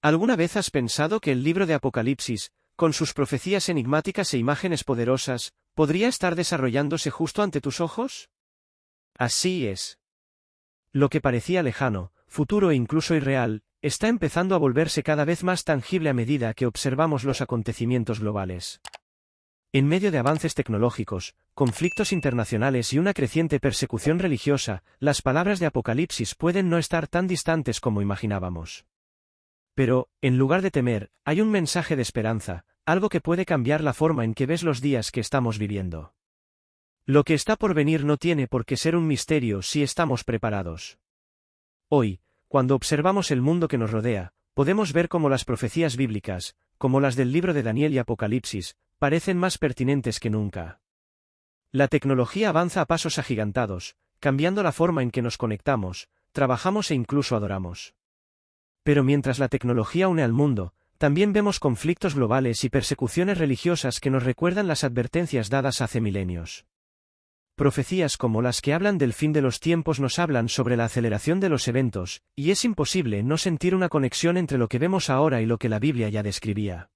¿Alguna vez has pensado que el libro de Apocalipsis, con sus profecías enigmáticas e imágenes poderosas, podría estar desarrollándose justo ante tus ojos? Así es. Lo que parecía lejano, futuro e incluso irreal, está empezando a volverse cada vez más tangible a medida que observamos los acontecimientos globales. En medio de avances tecnológicos, conflictos internacionales y una creciente persecución religiosa, las palabras de Apocalipsis pueden no estar tan distantes como imaginábamos. Pero, en lugar de temer, hay un mensaje de esperanza, algo que puede cambiar la forma en que ves los días que estamos viviendo. Lo que está por venir no tiene por qué ser un misterio si estamos preparados. Hoy, cuando observamos el mundo que nos rodea, podemos ver cómo las profecías bíblicas, como las del libro de Daniel y Apocalipsis, parecen más pertinentes que nunca. La tecnología avanza a pasos agigantados, cambiando la forma en que nos conectamos, trabajamos e incluso adoramos. Pero mientras la tecnología une al mundo, también vemos conflictos globales y persecuciones religiosas que nos recuerdan las advertencias dadas hace milenios. Profecías como las que hablan del fin de los tiempos nos hablan sobre la aceleración de los eventos, y es imposible no sentir una conexión entre lo que vemos ahora y lo que la Biblia ya describía.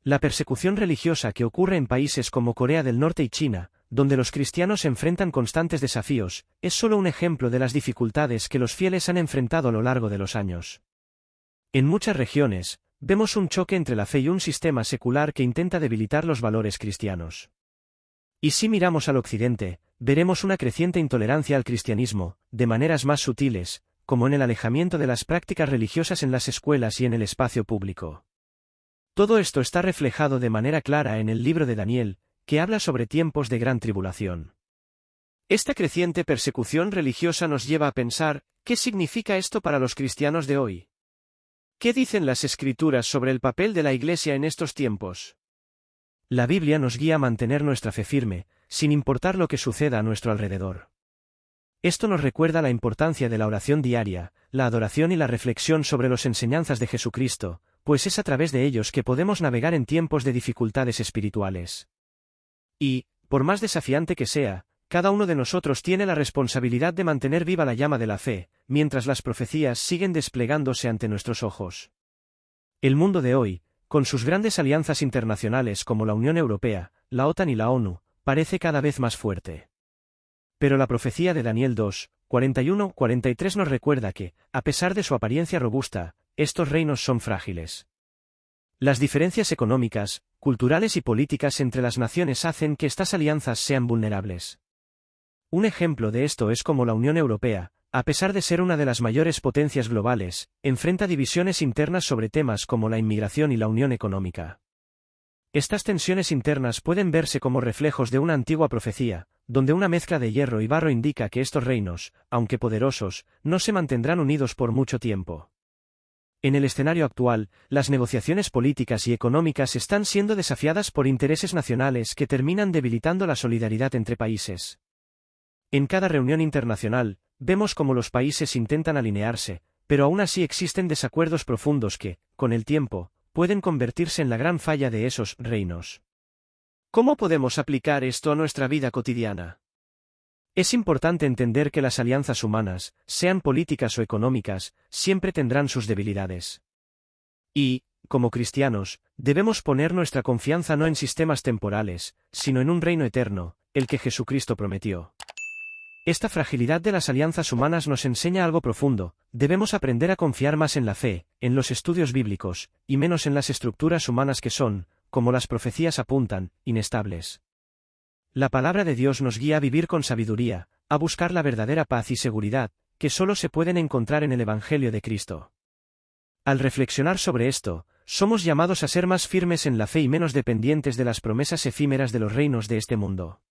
La persecución religiosa que ocurre en países como Corea del Norte y China, donde los cristianos enfrentan constantes desafíos, es solo un ejemplo de las dificultades que los fieles han enfrentado a lo largo de los años. En muchas regiones, vemos un choque entre la fe y un sistema secular que intenta debilitar los valores cristianos. Y si miramos al occidente, veremos una creciente intolerancia al cristianismo, de maneras más sutiles, como en el alejamiento de las prácticas religiosas en las escuelas y en el espacio público. Todo esto está reflejado de manera clara en el libro de Daniel, que habla sobre tiempos de gran tribulación. Esta creciente persecución religiosa nos lleva a pensar, ¿qué significa esto para los cristianos de hoy? ¿Qué dicen las Escrituras sobre el papel de la Iglesia en estos tiempos? La Biblia nos guía a mantener nuestra fe firme, sin importar lo que suceda a nuestro alrededor. Esto nos recuerda la importancia de la oración diaria, la adoración y la reflexión sobre las enseñanzas de Jesucristo, pues es a través de ellos que podemos navegar en tiempos de dificultades espirituales. Y, por más desafiante que sea, cada uno de nosotros tiene la responsabilidad de mantener viva la llama de la fe, mientras las profecías siguen desplegándose ante nuestros ojos. El mundo de hoy, con sus grandes alianzas internacionales como la Unión Europea, la OTAN y la ONU, parece cada vez más fuerte. Pero la profecía de Daniel 2, 41-43 nos recuerda que, a pesar de su apariencia robusta, estos reinos son frágiles. Las diferencias económicas, culturales y políticas entre las naciones hacen que estas alianzas sean vulnerables. Un ejemplo de esto es cómo la Unión Europea, a pesar de ser una de las mayores potencias globales, enfrenta divisiones internas sobre temas como la inmigración y la unión económica. Estas tensiones internas pueden verse como reflejos de una antigua profecía, donde una mezcla de hierro y barro indica que estos reinos, aunque poderosos, no se mantendrán unidos por mucho tiempo. En el escenario actual, las negociaciones políticas y económicas están siendo desafiadas por intereses nacionales que terminan debilitando la solidaridad entre países. En cada reunión internacional, vemos cómo los países intentan alinearse, pero aún así existen desacuerdos profundos que, con el tiempo, pueden convertirse en la gran falla de esos reinos. ¿Cómo podemos aplicar esto a nuestra vida cotidiana? Es importante entender que las alianzas humanas, sean políticas o económicas, siempre tendrán sus debilidades. Y, como cristianos, debemos poner nuestra confianza no en sistemas temporales, sino en un reino eterno, el que Jesucristo prometió. Esta fragilidad de las alianzas humanas nos enseña algo profundo: debemos aprender a confiar más en la fe, en los estudios bíblicos, y menos en las estructuras humanas que son, como las profecías apuntan, inestables. La palabra de Dios nos guía a vivir con sabiduría, a buscar la verdadera paz y seguridad, que solo se pueden encontrar en el Evangelio de Cristo. Al reflexionar sobre esto, somos llamados a ser más firmes en la fe y menos dependientes de las promesas efímeras de los reinos de este mundo.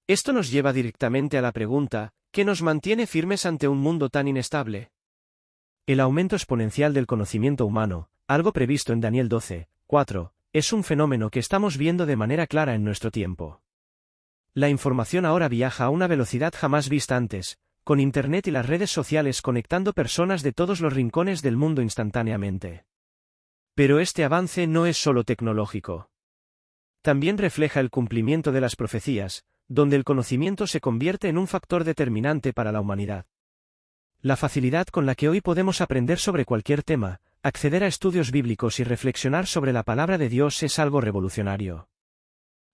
Esto nos lleva directamente a la pregunta, ¿qué nos mantiene firmes ante un mundo tan inestable? El aumento exponencial del conocimiento humano, algo previsto en Daniel 12, 4, es un fenómeno que estamos viendo de manera clara en nuestro tiempo. La información ahora viaja a una velocidad jamás vista antes, con Internet y las redes sociales conectando personas de todos los rincones del mundo instantáneamente. Pero este avance no es solo tecnológico. También refleja el cumplimiento de las profecías, donde el conocimiento se convierte en un factor determinante para la humanidad. La facilidad con la que hoy podemos aprender sobre cualquier tema, acceder a estudios bíblicos y reflexionar sobre la palabra de Dios es algo revolucionario.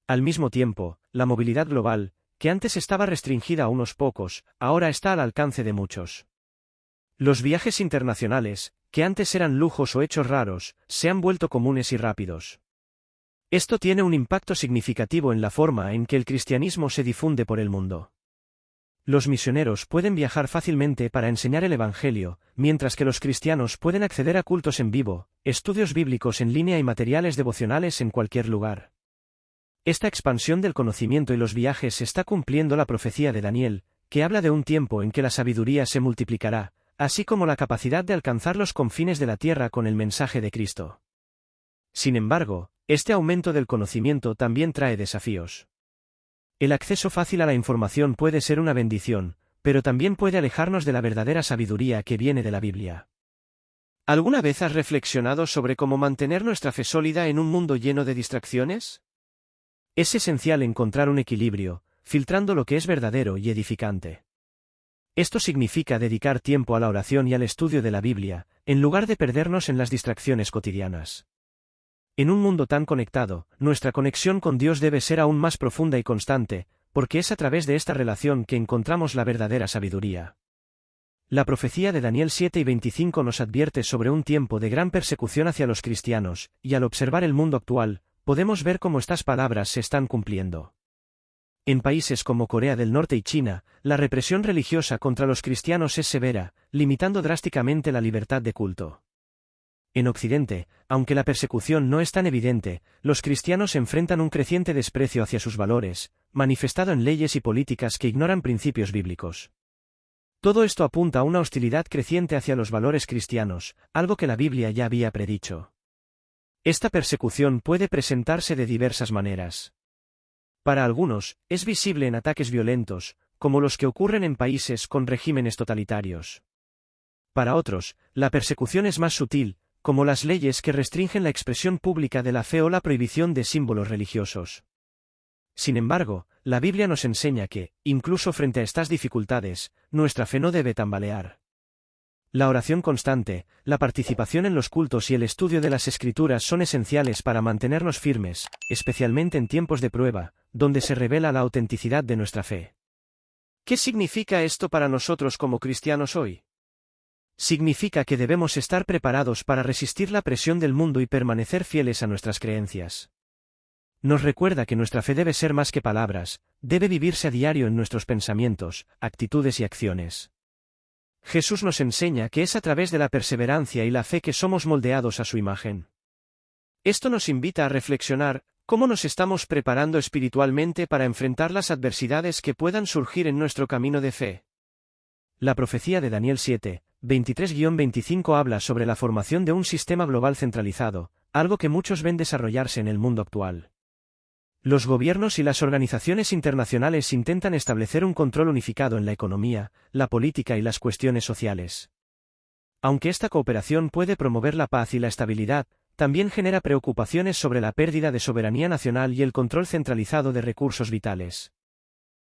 Al mismo tiempo, la movilidad global, que antes estaba restringida a unos pocos, ahora está al alcance de muchos. Los viajes internacionales, que antes eran lujos o hechos raros, se han vuelto comunes y rápidos. Esto tiene un impacto significativo en la forma en que el cristianismo se difunde por el mundo. Los misioneros pueden viajar fácilmente para enseñar el Evangelio, mientras que los cristianos pueden acceder a cultos en vivo, estudios bíblicos en línea y materiales devocionales en cualquier lugar. Esta expansión del conocimiento y los viajes está cumpliendo la profecía de Daniel, que habla de un tiempo en que la sabiduría se multiplicará, así como la capacidad de alcanzar los confines de la tierra con el mensaje de Cristo. Sin embargo, este aumento del conocimiento también trae desafíos. El acceso fácil a la información puede ser una bendición, pero también puede alejarnos de la verdadera sabiduría que viene de la Biblia. ¿Alguna vez has reflexionado sobre cómo mantener nuestra fe sólida en un mundo lleno de distracciones? Es esencial encontrar un equilibrio, filtrando lo que es verdadero y edificante. Esto significa dedicar tiempo a la oración y al estudio de la Biblia, en lugar de perdernos en las distracciones cotidianas. En un mundo tan conectado, nuestra conexión con Dios debe ser aún más profunda y constante, porque es a través de esta relación que encontramos la verdadera sabiduría. La profecía de Daniel 7:25 nos advierte sobre un tiempo de gran persecución hacia los cristianos, y al observar el mundo actual, podemos ver cómo estas palabras se están cumpliendo. En países como Corea del Norte y China, la represión religiosa contra los cristianos es severa, limitando drásticamente la libertad de culto. En Occidente, aunque la persecución no es tan evidente, los cristianos enfrentan un creciente desprecio hacia sus valores, manifestado en leyes y políticas que ignoran principios bíblicos. Todo esto apunta a una hostilidad creciente hacia los valores cristianos, algo que la Biblia ya había predicho. Esta persecución puede presentarse de diversas maneras. Para algunos, es visible en ataques violentos, como los que ocurren en países con regímenes totalitarios. Para otros, la persecución es más sutil, como las leyes que restringen la expresión pública de la fe o la prohibición de símbolos religiosos. Sin embargo, la Biblia nos enseña que, incluso frente a estas dificultades, nuestra fe no debe tambalear. La oración constante, la participación en los cultos y el estudio de las Escrituras son esenciales para mantenernos firmes, especialmente en tiempos de prueba, donde se revela la autenticidad de nuestra fe. ¿Qué significa esto para nosotros como cristianos hoy? Significa que debemos estar preparados para resistir la presión del mundo y permanecer fieles a nuestras creencias. Nos recuerda que nuestra fe debe ser más que palabras, debe vivirse a diario en nuestros pensamientos, actitudes y acciones. Jesús nos enseña que es a través de la perseverancia y la fe que somos moldeados a su imagen. Esto nos invita a reflexionar, ¿cómo nos estamos preparando espiritualmente para enfrentar las adversidades que puedan surgir en nuestro camino de fe? La profecía de Daniel 7:23-25 habla sobre la formación de un sistema global centralizado, algo que muchos ven desarrollarse en el mundo actual. Los gobiernos y las organizaciones internacionales intentan establecer un control unificado en la economía, la política y las cuestiones sociales. Aunque esta cooperación puede promover la paz y la estabilidad, también genera preocupaciones sobre la pérdida de soberanía nacional y el control centralizado de recursos vitales.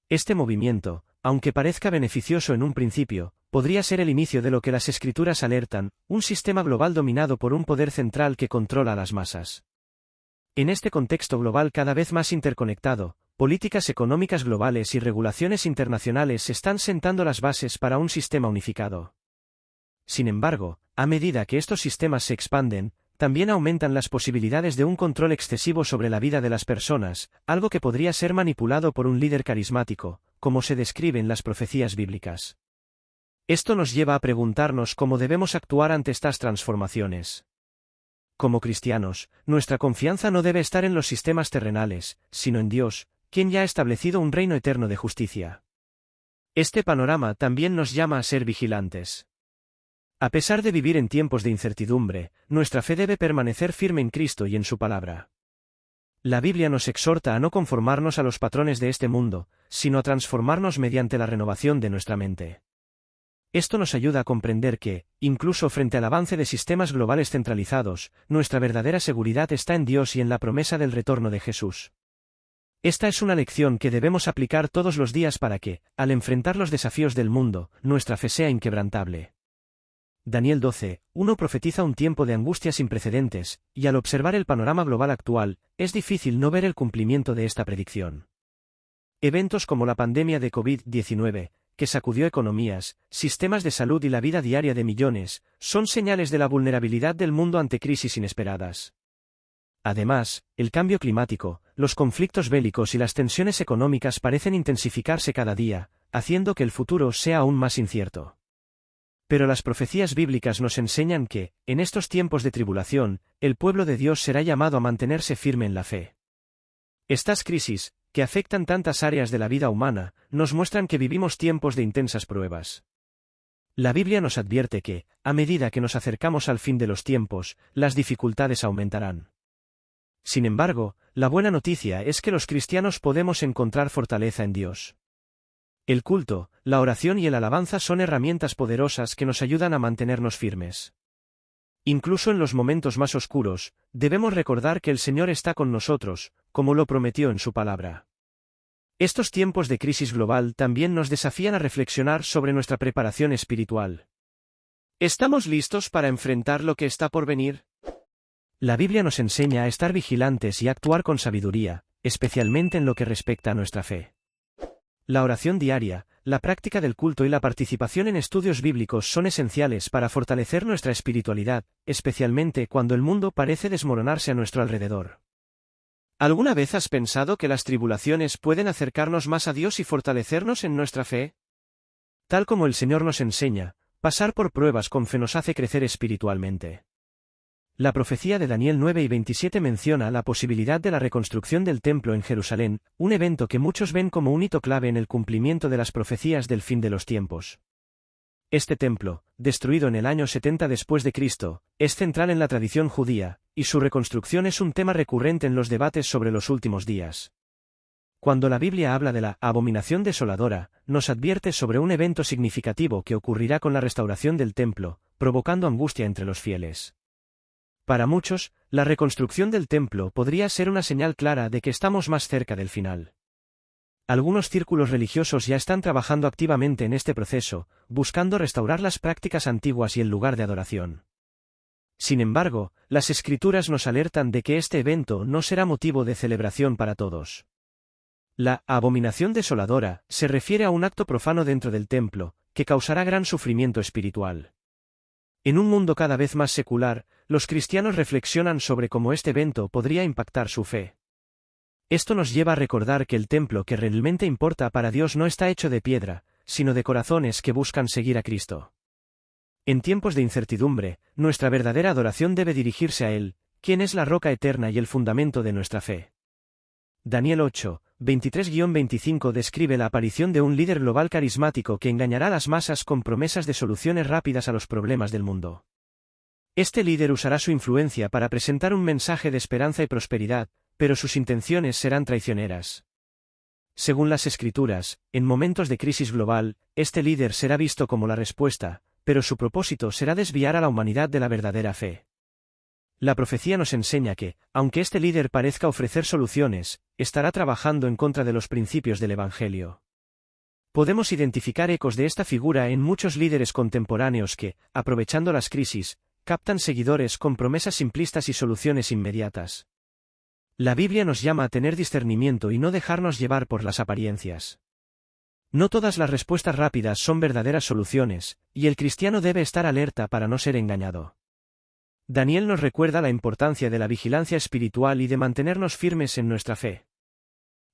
Este movimiento, aunque parezca beneficioso en un principio, podría ser el inicio de lo que las Escrituras alertan, un sistema global dominado por un poder central que controla a las masas. En este contexto global cada vez más interconectado, políticas económicas globales y regulaciones internacionales están sentando las bases para un sistema unificado. Sin embargo, a medida que estos sistemas se expanden, también aumentan las posibilidades de un control excesivo sobre la vida de las personas, algo que podría ser manipulado por un líder carismático, como se describe en las profecías bíblicas. Esto nos lleva a preguntarnos cómo debemos actuar ante estas transformaciones. Como cristianos, nuestra confianza no debe estar en los sistemas terrenales, sino en Dios, quien ya ha establecido un reino eterno de justicia. Este panorama también nos llama a ser vigilantes. A pesar de vivir en tiempos de incertidumbre, nuestra fe debe permanecer firme en Cristo y en su palabra. La Biblia nos exhorta a no conformarnos a los patrones de este mundo, sino a transformarnos mediante la renovación de nuestra mente. Esto nos ayuda a comprender que, incluso frente al avance de sistemas globales centralizados, nuestra verdadera seguridad está en Dios y en la promesa del retorno de Jesús. Esta es una lección que debemos aplicar todos los días para que, al enfrentar los desafíos del mundo, nuestra fe sea inquebrantable. Daniel 12:1 profetiza un tiempo de angustia sin precedentes, y al observar el panorama global actual, es difícil no ver el cumplimiento de esta predicción. Eventos como la pandemia de COVID-19, que sacudió economías, sistemas de salud y la vida diaria de millones, son señales de la vulnerabilidad del mundo ante crisis inesperadas. Además, el cambio climático, los conflictos bélicos y las tensiones económicas parecen intensificarse cada día, haciendo que el futuro sea aún más incierto. Pero las profecías bíblicas nos enseñan que, en estos tiempos de tribulación, el pueblo de Dios será llamado a mantenerse firme en la fe. Estas crisis, que afectan tantas áreas de la vida humana, nos muestran que vivimos tiempos de intensas pruebas. La Biblia nos advierte que, a medida que nos acercamos al fin de los tiempos, las dificultades aumentarán. Sin embargo, la buena noticia es que los cristianos podemos encontrar fortaleza en Dios. El culto, la oración y el alabanza son herramientas poderosas que nos ayudan a mantenernos firmes. Incluso en los momentos más oscuros, debemos recordar que el Señor está con nosotros, como lo prometió en su palabra. Estos tiempos de crisis global también nos desafían a reflexionar sobre nuestra preparación espiritual. ¿Estamos listos para enfrentar lo que está por venir? La Biblia nos enseña a estar vigilantes y a actuar con sabiduría, especialmente en lo que respecta a nuestra fe. La oración diaria, la práctica del culto y la participación en estudios bíblicos son esenciales para fortalecer nuestra espiritualidad, especialmente cuando el mundo parece desmoronarse a nuestro alrededor. ¿Alguna vez has pensado que las tribulaciones pueden acercarnos más a Dios y fortalecernos en nuestra fe? Tal como el Señor nos enseña, pasar por pruebas con fe nos hace crecer espiritualmente. La profecía de Daniel 9:27 menciona la posibilidad de la reconstrucción del templo en Jerusalén, un evento que muchos ven como un hito clave en el cumplimiento de las profecías del fin de los tiempos. Este templo, destruido en el año 70 después de Cristo, es central en la tradición judía, y su reconstrucción es un tema recurrente en los debates sobre los últimos días. Cuando la Biblia habla de la abominación desoladora, nos advierte sobre un evento significativo que ocurrirá con la restauración del templo, provocando angustia entre los fieles. Para muchos, la reconstrucción del templo podría ser una señal clara de que estamos más cerca del final. Algunos círculos religiosos ya están trabajando activamente en este proceso, buscando restaurar las prácticas antiguas y el lugar de adoración. Sin embargo, las Escrituras nos alertan de que este evento no será motivo de celebración para todos. La abominación desoladora se refiere a un acto profano dentro del templo, que causará gran sufrimiento espiritual. En un mundo cada vez más secular, los cristianos reflexionan sobre cómo este evento podría impactar su fe. Esto nos lleva a recordar que el templo que realmente importa para Dios no está hecho de piedra, sino de corazones que buscan seguir a Cristo. En tiempos de incertidumbre, nuestra verdadera adoración debe dirigirse a Él, quien es la roca eterna y el fundamento de nuestra fe. Daniel 8:23-25 describe la aparición de un líder global carismático que engañará a las masas con promesas de soluciones rápidas a los problemas del mundo. Este líder usará su influencia para presentar un mensaje de esperanza y prosperidad, pero sus intenciones serán traicioneras. Según las Escrituras, en momentos de crisis global, este líder será visto como la respuesta, pero su propósito será desviar a la humanidad de la verdadera fe. La profecía nos enseña que, aunque este líder parezca ofrecer soluciones, estará trabajando en contra de los principios del Evangelio. Podemos identificar ecos de esta figura en muchos líderes contemporáneos que, aprovechando las crisis, captan seguidores con promesas simplistas y soluciones inmediatas. La Biblia nos llama a tener discernimiento y no dejarnos llevar por las apariencias. No todas las respuestas rápidas son verdaderas soluciones, y el cristiano debe estar alerta para no ser engañado. Daniel nos recuerda la importancia de la vigilancia espiritual y de mantenernos firmes en nuestra fe.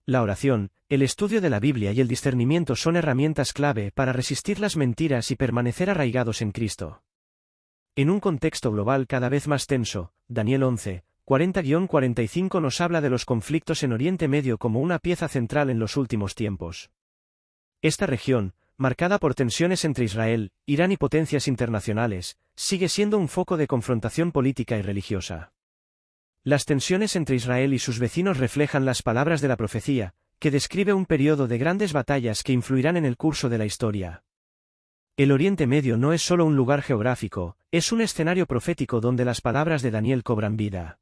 La oración, el estudio de la Biblia y el discernimiento son herramientas clave para resistir las mentiras y permanecer arraigados en Cristo. En un contexto global cada vez más tenso, Daniel 11:40-45 nos habla de los conflictos en Oriente Medio como una pieza central en los últimos tiempos. Esta región, marcada por tensiones entre Israel, Irán y potencias internacionales, sigue siendo un foco de confrontación política y religiosa. Las tensiones entre Israel y sus vecinos reflejan las palabras de la profecía, que describe un periodo de grandes batallas que influirán en el curso de la historia. El Oriente Medio no es solo un lugar geográfico, es un escenario profético donde las palabras de Daniel cobran vida.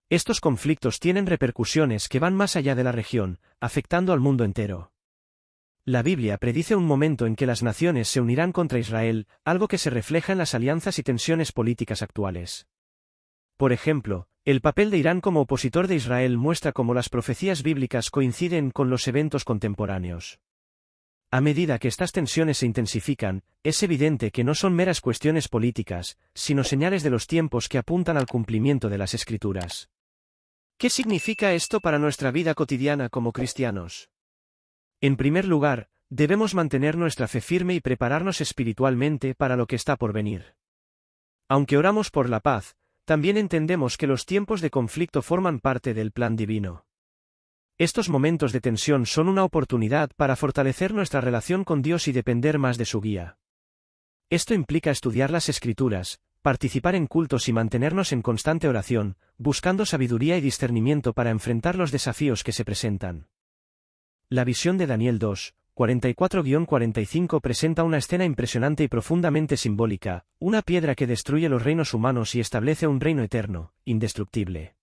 Estos conflictos tienen repercusiones que van más allá de la región, afectando al mundo entero. La Biblia predice un momento en que las naciones se unirán contra Israel, algo que se refleja en las alianzas y tensiones políticas actuales. Por ejemplo, el papel de Irán como opositor de Israel muestra cómo las profecías bíblicas coinciden con los eventos contemporáneos. A medida que estas tensiones se intensifican, es evidente que no son meras cuestiones políticas, sino señales de los tiempos que apuntan al cumplimiento de las Escrituras. ¿Qué significa esto para nuestra vida cotidiana como cristianos? En primer lugar, debemos mantener nuestra fe firme y prepararnos espiritualmente para lo que está por venir. Aunque oramos por la paz, también entendemos que los tiempos de conflicto forman parte del plan divino. Estos momentos de tensión son una oportunidad para fortalecer nuestra relación con Dios y depender más de su guía. Esto implica estudiar las Escrituras, participar en cultos y mantenernos en constante oración, buscando sabiduría y discernimiento para enfrentar los desafíos que se presentan. La visión de Daniel 2, 44-45 presenta una escena impresionante y profundamente simbólica, una piedra que destruye los reinos humanos y establece un reino eterno, indestructible.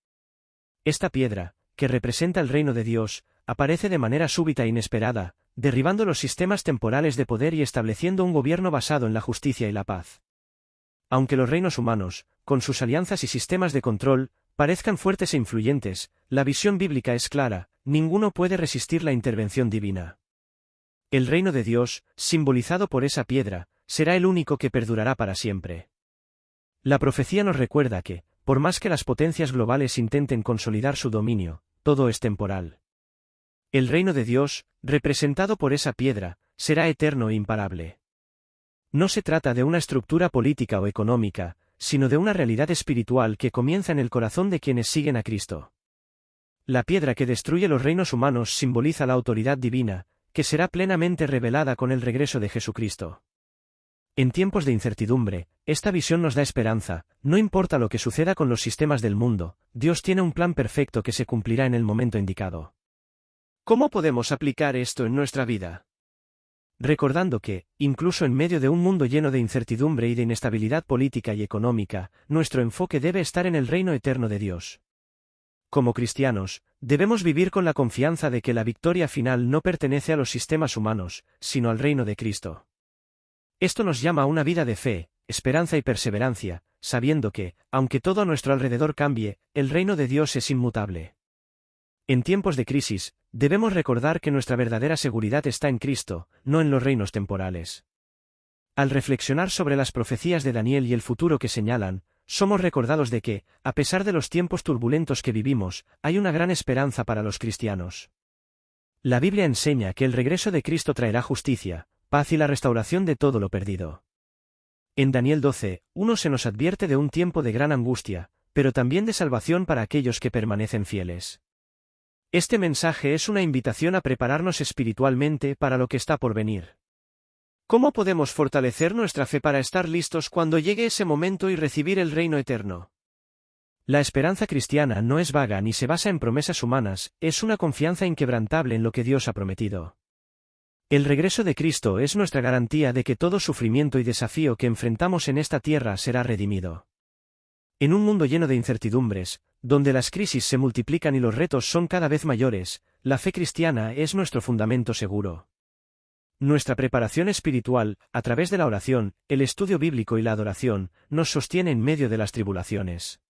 Esta piedra, que representa el reino de Dios, aparece de manera súbita e inesperada, derribando los sistemas temporales de poder y estableciendo un gobierno basado en la justicia y la paz. Aunque los reinos humanos, con sus alianzas y sistemas de control, parezcan fuertes e influyentes, la visión bíblica es clara: ninguno puede resistir la intervención divina. El reino de Dios, simbolizado por esa piedra, será el único que perdurará para siempre. La profecía nos recuerda que, por más que las potencias globales intenten consolidar su dominio, todo es temporal. El reino de Dios, representado por esa piedra, será eterno e imparable. No se trata de una estructura política o económica, sino de una realidad espiritual que comienza en el corazón de quienes siguen a Cristo. La piedra que destruye los reinos humanos simboliza la autoridad divina, que será plenamente revelada con el regreso de Jesucristo. En tiempos de incertidumbre, esta visión nos da esperanza: no importa lo que suceda con los sistemas del mundo, Dios tiene un plan perfecto que se cumplirá en el momento indicado. ¿Cómo podemos aplicar esto en nuestra vida? Recordando que, incluso en medio de un mundo lleno de incertidumbre y de inestabilidad política y económica, nuestro enfoque debe estar en el reino eterno de Dios. Como cristianos, debemos vivir con la confianza de que la victoria final no pertenece a los sistemas humanos, sino al reino de Cristo. Esto nos llama a una vida de fe, esperanza y perseverancia, sabiendo que, aunque todo a nuestro alrededor cambie, el reino de Dios es inmutable. En tiempos de crisis, debemos recordar que nuestra verdadera seguridad está en Cristo, no en los reinos temporales. Al reflexionar sobre las profecías de Daniel y el futuro que señalan, somos recordados de que, a pesar de los tiempos turbulentos que vivimos, hay una gran esperanza para los cristianos. La Biblia enseña que el regreso de Cristo traerá justicia, paz y la restauración de todo lo perdido. En Daniel 12:1 se nos advierte de un tiempo de gran angustia, pero también de salvación para aquellos que permanecen fieles. Este mensaje es una invitación a prepararnos espiritualmente para lo que está por venir. ¿Cómo podemos fortalecer nuestra fe para estar listos cuando llegue ese momento y recibir el reino eterno? La esperanza cristiana no es vaga ni se basa en promesas humanas, es una confianza inquebrantable en lo que Dios ha prometido. El regreso de Cristo es nuestra garantía de que todo sufrimiento y desafío que enfrentamos en esta tierra será redimido. En un mundo lleno de incertidumbres, donde las crisis se multiplican y los retos son cada vez mayores, la fe cristiana es nuestro fundamento seguro. Nuestra preparación espiritual, a través de la oración, el estudio bíblico y la adoración, nos sostiene en medio de las tribulaciones.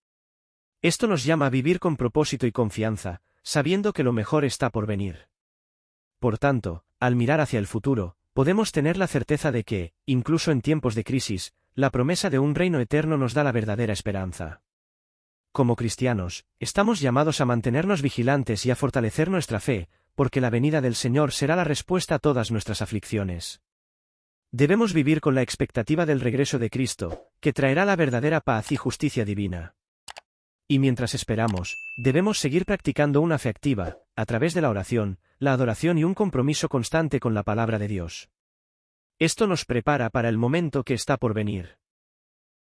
Esto nos llama a vivir con propósito y confianza, sabiendo que lo mejor está por venir. Por tanto, al mirar hacia el futuro, podemos tener la certeza de que, incluso en tiempos de crisis, la promesa de un reino eterno nos da la verdadera esperanza. Como cristianos, estamos llamados a mantenernos vigilantes y a fortalecer nuestra fe, porque la venida del Señor será la respuesta a todas nuestras aflicciones. Debemos vivir con la expectativa del regreso de Cristo, que traerá la verdadera paz y justicia divina. Y mientras esperamos, debemos seguir practicando una fe activa, a través de la oración, la adoración y un compromiso constante con la palabra de Dios. Esto nos prepara para el momento que está por venir.